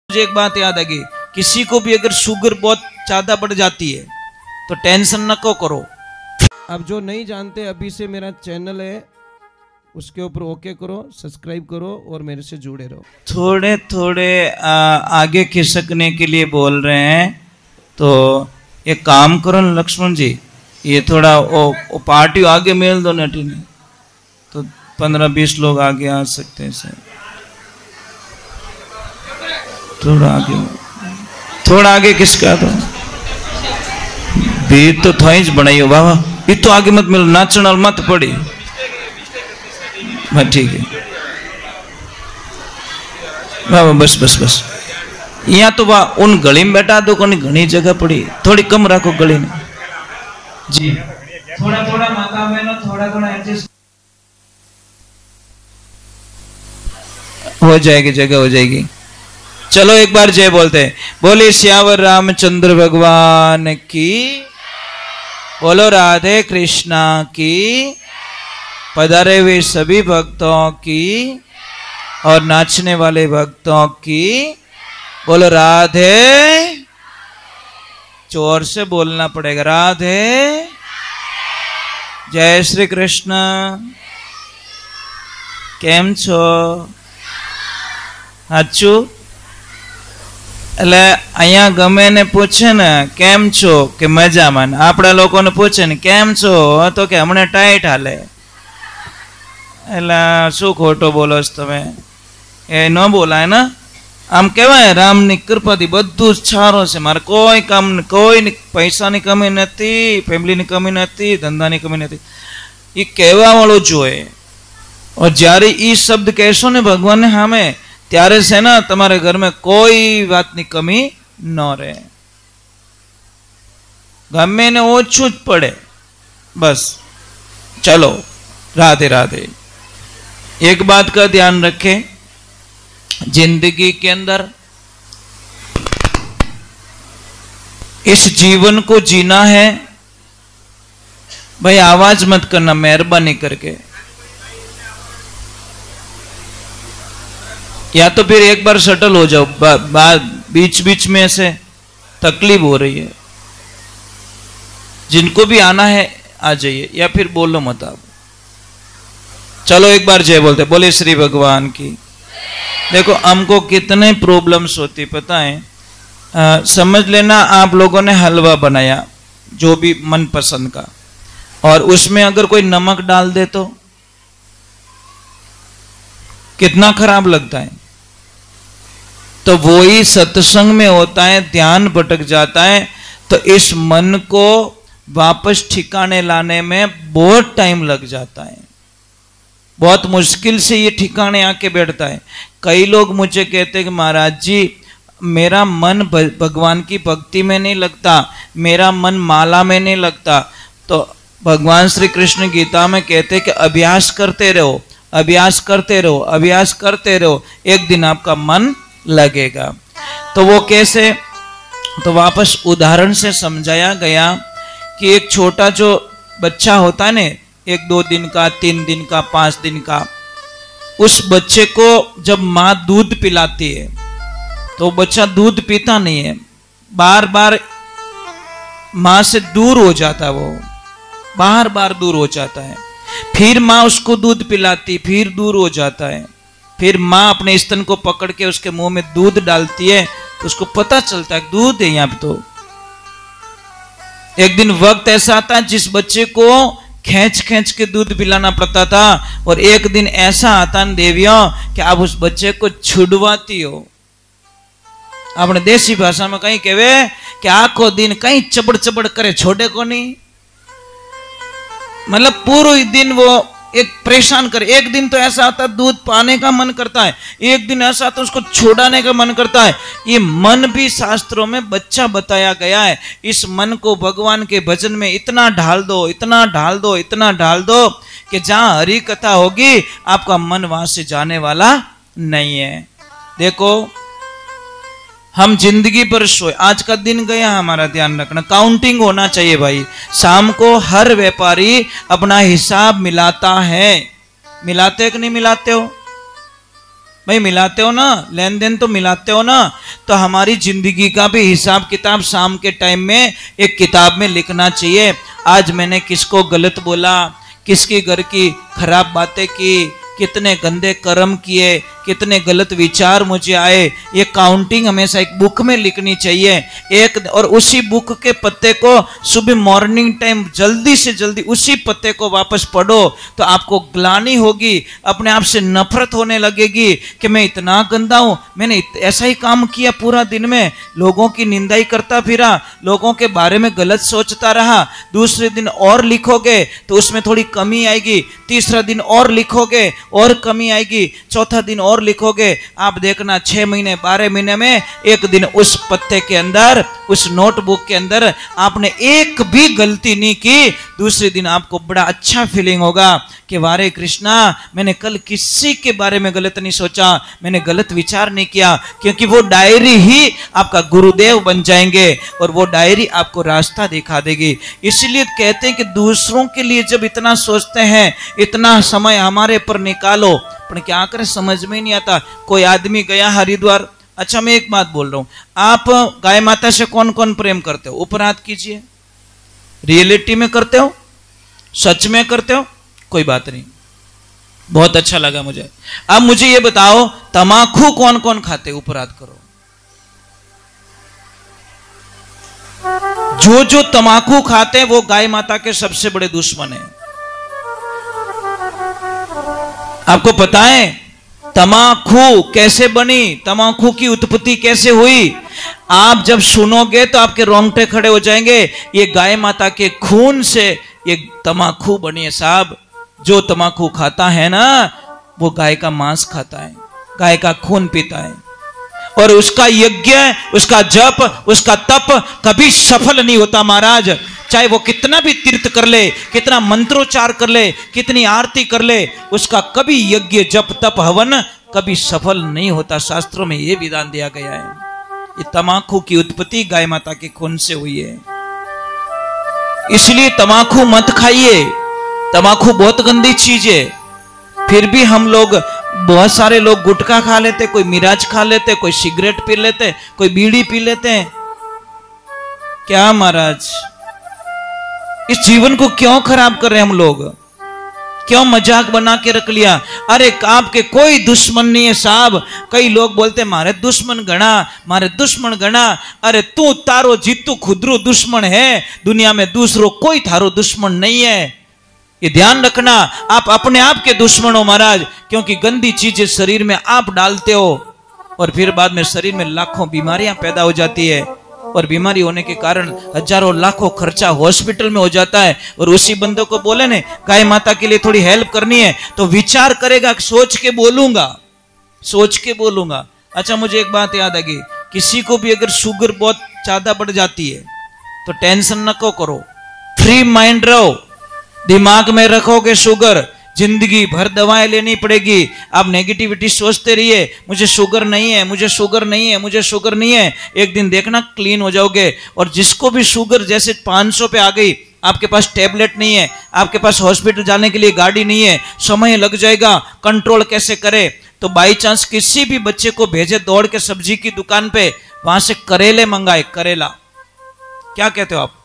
मुझे एक बात याद आ गई, किसी को भी अगर शुगर बहुत ज्यादा बढ़ जाती है तो टेंशन न करो। अब जो नहीं जानते, अभी से मेरा चैनल है उसके ऊपर ओके करो, सब्सक्राइब करो और मेरे से जुड़े रहो। थोड़े थोड़े आगे खिसकने के लिए बोल रहे हैं, तो ये काम करो ना लक्ष्मण जी, ये थोड़ा वो पार्टी आगे मेल दो नटी ने, तो 15-20 लोग आगे आ सकते हैं सर। थोड़ा आगे किसका दो भी तो थोड़ी ज बनाई हो बाबा, ये तो आगे मत मिलो, नाचना मत पड़ी। हाँ ठीक है बाबा, बस बस बस यहाँ तो वाह उन गली में बैठा दो, कोई घनी जगह पड़ी, थोड़ी कम रखो गली में जी, थोड़ा थोड़ा माता बहनों थोड़ा थोड़ा एडजस्ट हो जाएगी, जगह हो जाएगी। चलो एक बार जय बोलते हैं, बोले श्यावर रामचंद्र भगवान की, बोलो राधे कृष्णा की, पधारे हुए सभी भक्तों की और नाचने वाले भक्तों की, बोलो राधे, जोर से बोलना पड़ेगा, राधे, जय श्री कृष्ण। केम छो हाचू? એટલે અહીંયા ગમે ને પૂછે ને કેમ છો કે મજામાં, આપણા લોકોને પૂછે ને કેમ છો તો કે હમણે ટાઈટ હાલે, એટલે શું ખોટો બોલો છો તમે, એ ન બોલાય ને, આમ કહેવાય રામની કૃપાથી બધું જ સારું છે, મારે કોઈ કામ કોઈ પૈસાની કમી નથી, ફેમિલીની કમી નથી, ધંધાની કમી નથી, એ કહેવા વાળું જોઈએ। और જ્યારે એ શબ્દ કહેશો ને ભગવાનને સામે, ત્યારે છે ને તમારે घर में कोई વાતની કમી ન રહે, ગમે ને ઓછું જ પડે बस। चलो राधे राधे। एक बात का ध्यान रखें, जिंदगी के अंदर इस जीवन को जीना है भाई, आवाज मत करना मेहरबानी करके, या तो फिर एक बार शटल हो जाओ, बीच बीच में से तकलीफ हो रही है, जिनको भी आना है आ जाइए, या फिर बोलो मत आप। चलो एक बार जय बोलते, बोले श्री भगवान की। देखो हमको कितने प्रॉब्लम्स होती पता है, समझ लेना आप लोगों ने हलवा बनाया जो भी मनपसंद का, और उसमें अगर कोई नमक डाल दे तो कितना खराब लगता है। तो वो ही सत्संग में होता है, ध्यान भटक जाता है, तो इस मन को वापस ठिकाने लाने में बहुत टाइम लग जाता है, बहुत मुश्किल से ये ठिकाने आके बैठता है। कई लोग मुझे कहते हैं कि महाराज जी मेरा मन भगवान की भक्ति में नहीं लगता, मेरा मन माला में नहीं लगता, तो भगवान श्री कृष्ण गीता में कहते हैं कि अभ्यास करते रहो, अभ्यास करते रहो, अभ्यास करते रहो, एक दिन आपका मन लगेगा। तो वो कैसे, तो वापस उदाहरण से समझाया गया कि एक छोटा जो बच्चा होता है ना, 1-2 दिन का, 3 दिन का, 5 दिन का, उस बच्चे को जब माँ दूध पिलाती है तो बच्चा दूध पीता नहीं है, बार बार माँ से दूर हो जाता है, वो बार बार दूर हो जाता है, फिर माँ उसको दूध पिलाती, फिर दूर हो जाता है, फिर माँ अपने स्तन को पकड़ के उसके मुंह में दूध डालती है, तो उसको पता चलता है दूध है यहाँ पे। तो एक दिन वक्त ऐसा आता है जिस बच्चे को खींच खींच के दूध पिलाना पड़ता था, और एक दिन ऐसा आता है देवियों कि आप उस बच्चे को छुड़वाती हो। अपने देसी भाषा में कहीं कहे कि आखो दिन कहीं चबड़ चबड़ करे, छोड़े को नहीं, मतलब पूरे दिन वो एक परेशान करे। एक दिन तो ऐसा आता है दूध पाने का मन करता है, एक दिन ऐसा आता है उसको छुड़ाने का मन करता है। ये मन भी शास्त्रों में बच्चा बताया गया है, इस मन को भगवान के भजन में इतना ढाल दो, इतना ढाल दो, इतना ढाल दो कि जहां हरि कथा होगी आपका मन वहां से जाने वाला नहीं है। देखो हम जिंदगी पर सोए, आज का दिन गया, हमारा ध्यान रखना, काउंटिंग होना चाहिए भाई। शाम को हर व्यापारी अपना हिसाब मिलाता है, मिलाते कि नहीं मिलाते हो? भाई मिलाते हो ना, लेन देन तो मिलाते हो ना, तो हमारी जिंदगी का भी हिसाब किताब शाम के टाइम में एक किताब में लिखना चाहिए। आज मैंने किसको गलत बोला, किसकी घर की खराब बातें की, कितने गंदे कर्म किए, कितने गलत विचार मुझे आए, ये काउंटिंग हमेशा एक बुक में लिखनी चाहिए। और उसी बुक के पत्ते को सुबह मॉर्निंग टाइम जल्दी से जल्दी उसी पत्ते को वापस पढ़ो, तो आपको ग्लानि होगी, अपने आप से नफरत होने लगेगी कि मैं इतना गंदा हूं, मैंने ऐसा ही काम किया पूरा दिन में, लोगों की निंदाई करता फिरा, लोगों के बारे में गलत सोचता रहा। दूसरे दिन और लिखोगे तो उसमें थोड़ी कमी आएगी, तीसरा दिन और लिखोगे और कमी आएगी, चौथा दिन और लिखोगे। आप देखना 6 महीने 12 महीने में एक दिन उस पत्ते के अंदर, उस नोटबुक के अंदर आपने एक भी गलती नहीं की, दूसरे दिन आपको बड़ा अच्छा फीलिंग होगा कि वारे कृष्णा, मैंने कल किसी के बारे में गलत नहीं सोचा, मैंने गलत विचार नहीं किया, क्योंकि वो डायरी ही आपका गुरुदेव बन जाएंगे और वो डायरी आपको रास्ता दिखा देगी। इसलिए कहते हैं कि दूसरों के लिए जब इतना सोचते हैं, इतना समय हमारे पर निकालो, पर क्या करें समझ में नहीं आता। कोई आदमी गया हरिद्वार, अच्छा मैं एक बात बोल रहा हूं, आप गाय माता से कौन कौन प्रेम करते हो? ऊपर हाथ कीजिए। रियलिटी में करते हो? सच में करते हो? कोई बात नहीं, बहुत अच्छा लगा मुझे। अब मुझे ये बताओ, तमाकू कौन कौन खाते? ऊपर हाथ करो। जो जो तमाकू खाते हैं वो गाय माता के सबसे बड़े दुश्मन हैं। आपको पता है तमाकू कैसे बनी, तमाकू की उत्पत्ति कैसे हुई? आप जब सुनोगे तो आपके रोंगटे खड़े हो जाएंगे। ये गाय माता के खून से ये तमाकू बनी है साहब। जो तमाकू खाता है ना, वो गाय का मांस खाता है, गाय का खून पीता है, और उसका यज्ञ, उसका जप, उसका तप कभी सफल नहीं होता महाराज। चाहे वो कितना भी तीर्थ कर ले, कितना मंत्रोच्चार कर ले, कितनी आरती कर ले, उसका कभी यज्ञ जप तप हवन कभी सफल नहीं होता। शास्त्रों में यह विधान दिया गया है। ये तमाकू की उत्पत्ति गाय माता के खून से हुई है, इसलिए तमाकू मत खाइए। तमाकू बहुत गंदी चीज है। फिर भी हम लोग, बहुत सारे लोग गुटखा खा लेते, कोई मिराज खा लेते, कोई सिगरेट पी लेते, कोई बीड़ी पी लेते हैं। क्या महाराज, इस जीवन को क्यों खराब कर रहे हैं हम लोग? क्यों मजाक बना के रख लिया? अरे आपके कोई दुश्मन नहीं है साहब। कई लोग बोलते मारे दुश्मन गणा, मारे दुश्मन गणा। अरे तू तारो जीतू खुदरू दुश्मन है, दुनिया में दूसरों कोई थारो दुश्मन नहीं है। ये ध्यान रखना, आप अपने आप के दुश्मन हो महाराज, क्योंकि गंदी चीजें शरीर में आप डालते हो और फिर बाद में शरीर में लाखों बीमारियां पैदा हो जाती है, और बीमारी होने के कारण हजारों लाखों खर्चा हॉस्पिटल में हो जाता है। और उसी बंदों को बोले ने गाय माता के लिए थोड़ी हेल्प करनी है तो विचार करेगा, सोच के बोलूंगा, सोच के बोलूंगा। अच्छा मुझे एक बात याद आ गई, किसी को भी अगर शुगर बहुत ज्यादा बढ़ जाती है तो टेंशन न करो, फ्री माइंड रहो। दिमाग में रखोगे शुगर, जिंदगी भर दवाएं लेनी पड़ेगी। आप नेगेटिविटी सोचते रहिए, मुझे शुगर नहीं है, मुझे शुगर नहीं है, मुझे शुगर नहीं है। एक दिन देखना क्लीन हो जाओगे। और जिसको भी शुगर जैसे 500 पे आ गई, आपके पास टेबलेट नहीं है, आपके पास हॉस्पिटल जाने के लिए गाड़ी नहीं है, समय लग जाएगा, कंट्रोल कैसे करे? तो बाई चांस किसी भी बच्चे को भेजे दौड़ के सब्जी की दुकान पे, वहां से करेले मंगाए। करेला, क्या कहते हो आप?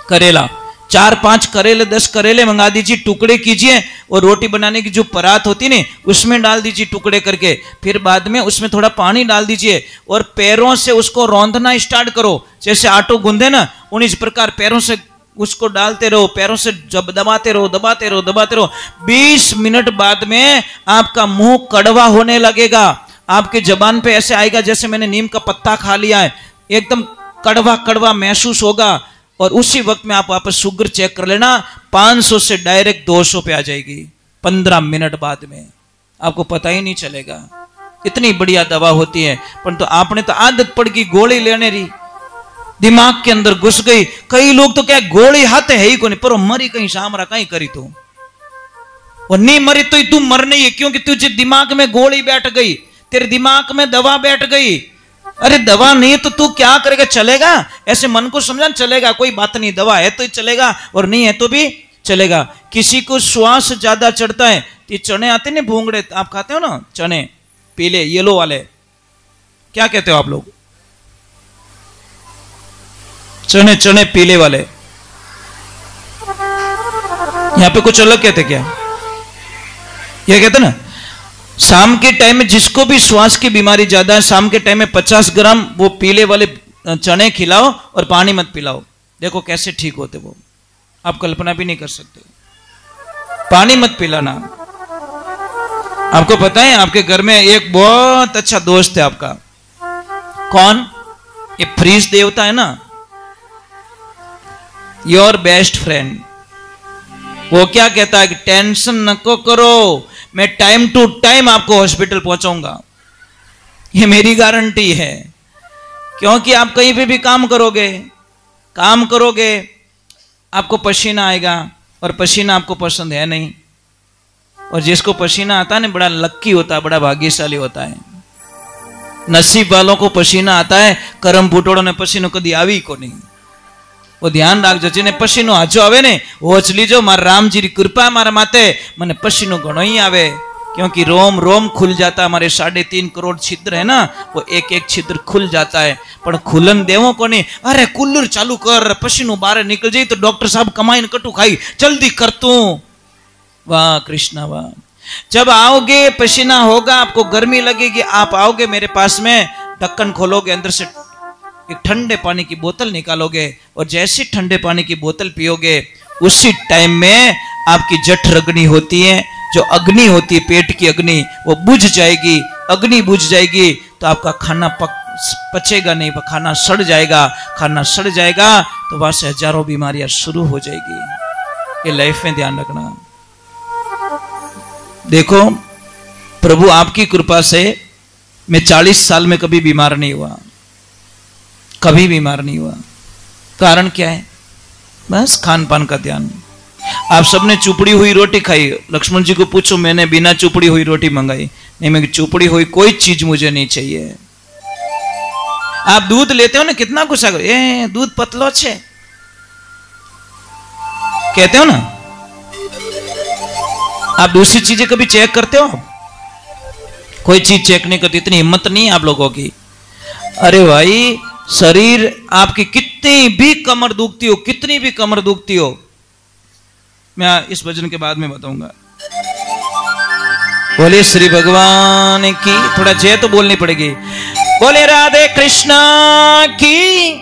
करेला, 4-5 करेले, 10 करेले मंगा दीजिए, टुकड़े कीजिए और रोटी बनाने की जो परात होती है उसमें डाल दीजिए टुकड़े करके। फिर बाद में उसमें थोड़ा पानी डाल दीजिए और पैरों से उसको रौंदना स्टार्ट करो। जैसे आटो गूंदे ना, उन्हीं प्रकार पैरों से उसको डालते रहो, पैरों से जब दबाते रहो, दबाते रहो, दबाते रहो। 20 मिनट बाद में आपका मुंह कड़वा होने लगेगा। आपके जबान पे ऐसे आएगा जैसे मैंने नीम का पत्ता खा लिया है, एकदम कड़वा कड़वा महसूस होगा। और उसी वक्त में आप वापस शुगर चेक कर लेना, 500 से डायरेक्ट 200 पे आ जाएगी 15 मिनट बाद में, आपको पता ही नहीं चलेगा। इतनी बढ़िया दवा होती है, परंतु आपने तो आदत पड़ गई गोली लेने री, दिमाग के अंदर घुस गई। कई लोग तो क्या गोली हाथ है ही को नहीं, पर मरी कहीं सामरा कहीं करी तो, और नहीं मरी तो तू मर नहीं है, क्योंकि तुझे दिमाग में गोली बैठ गई, तेरे दिमाग में दवा बैठ गई। अरे दवा नहीं तो तू क्या करेगा? चलेगा? ऐसे मन को समझा, चलेगा, कोई बात नहीं, दवा है तो चलेगा, और नहीं है तो भी चलेगा। किसी को श्वास ज्यादा चढ़ता है तो ये चने आते ना भूंगड़े, आप खाते हो ना चने, पीले येलो वाले, क्या कहते हो आप लोग? चने, चने पीले वाले। यहां पे कुछ अलग कहते क्या? ये कहते ना शाम के टाइम में जिसको भी श्वास की बीमारी ज्यादा है, शाम के टाइम में 50 ग्राम वो पीले वाले चने खिलाओ और पानी मत पिलाओ, देखो कैसे ठीक होते वो, आप कल्पना भी नहीं कर सकते। पानी मत पिलाना। आपको पता है आपके घर में एक बहुत अच्छा दोस्त है आपका, कौन? ये फ्रीज देवता है ना, योर बेस्ट फ्रेंड। वो क्या कहता है कि टेंशन नको करो, मैं टाइम टू टाइम आपको हॉस्पिटल पहुंचाऊंगा, ये मेरी गारंटी है। क्योंकि आप कहीं पे भी काम करोगे आपको पसीना आएगा, और पसीना आपको पसंद है नहीं, और जिसको पसीना आता है ना बड़ा लक्की होता है, बड़ा भाग्यशाली होता है। नसीब वालों को पसीना आता है, करम फूटोड़ों ने पसीनो कदी आवी को नहीं। वो ध्यान राखजो, जेने पसीनो हाचो आवे ने होच लीजो, मारा रामजी की कृपा मारा माते मने पसीनो घणो ही आवे, क्योंकि रोम रोम खुल जाता। हमारे 3.5 करोड़ छिद्र है ना, वो एक एक छिद्र खुल जाता है, पर खुलन देवो को नहीं। अरे कूलर चालू कर, पसीनो बाहर निकल जाए तो डॉक्टर साहब कमाई कटू खाई, जल्दी कर तू। वाह कृष्णा वाह। जब आओगे पसीना होगा, आपको गर्मी लगेगी, आप आओगे मेरे पास में, ढक्कन खोलोगे, अंदर से एक ठंडे पानी की बोतल निकालोगे, और जैसे ठंडे पानी की बोतल पियोगे उसी टाइम में आपकी जठराग्नि होती है, जो अग्नि होती है पेट की अग्नि, वो बुझ जाएगी। अग्नि बुझ जाएगी तो आपका खाना पचेगा नहीं, खाना सड़ जाएगा। खाना सड़ जाएगा तो वहां से हजारों बीमारियां शुरू हो जाएगी। ये लाइफ में ध्यान रखना। देखो प्रभु आपकी कृपा से मैं 40 साल में कभी बीमार नहीं हुआ, कभी बीमार नहीं हुआ। कारण क्या है? बस खान पान का ध्यान। आप सबने चुपड़ी हुई रोटी खाई, लक्ष्मण जी को पूछो, मैंने बिना चुपड़ी हुई रोटी मंगाई नहीं, मैं चुपड़ी हुई कोई चीज मुझे नहीं चाहिए। आप दूध लेते हो ना, कितना गुस्सा करो, ए दूध पतलो छे कहते हो ना। आप दूसरी चीजें कभी चेक करते हो? कोई चीज चेक नहीं करती, इतनी हिम्मत नहीं है आप लोगों की। अरे भाई शरीर आपकी कितनी भी कमर दुखती हो, कितनी भी कमर दुखती हो, मैं इस भजन के बाद में बताऊंगा। बोले श्री भगवान की, थोड़ा जय तो बोलनी पड़ेगी। बोले राधे कृष्णा की,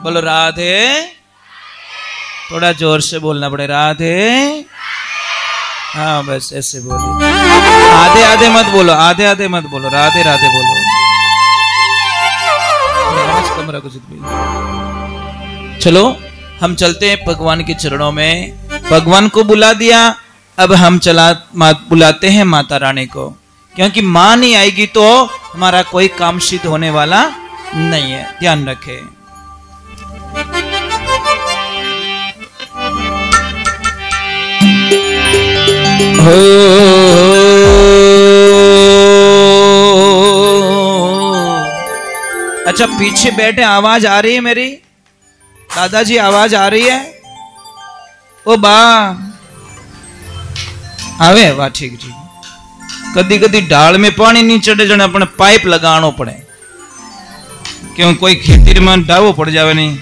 बोलो राधे, थोड़ा जोर से बोलना पड़े, राधे। हाँ बस ऐसे बोलो, आधे आधे मत बोलो, आधे आधे मत बोलो, राधे राधे बोलो। कमरा कुछ भी। चलो हम चलते हैं भगवान के चरणों में। भगवान को बुला दिया, अब हम बुलाते हैं माता रानी को, क्योंकि मां नहीं आएगी तो हमारा कोई काम सिद्ध होने वाला नहीं है। ध्यान रखें। अच्छा पीछे बैठे आवाज आ रही है मेरी? दादाजी आवाज आ रही है? ओ बा आवे? वाह ठीक ठीक। कदी कदी ढाल में पानी नहीं चढ़े जने अपने पाइप लगानो पड़े, क्यों कोई खेती में डावो पड़ जावे नहीं।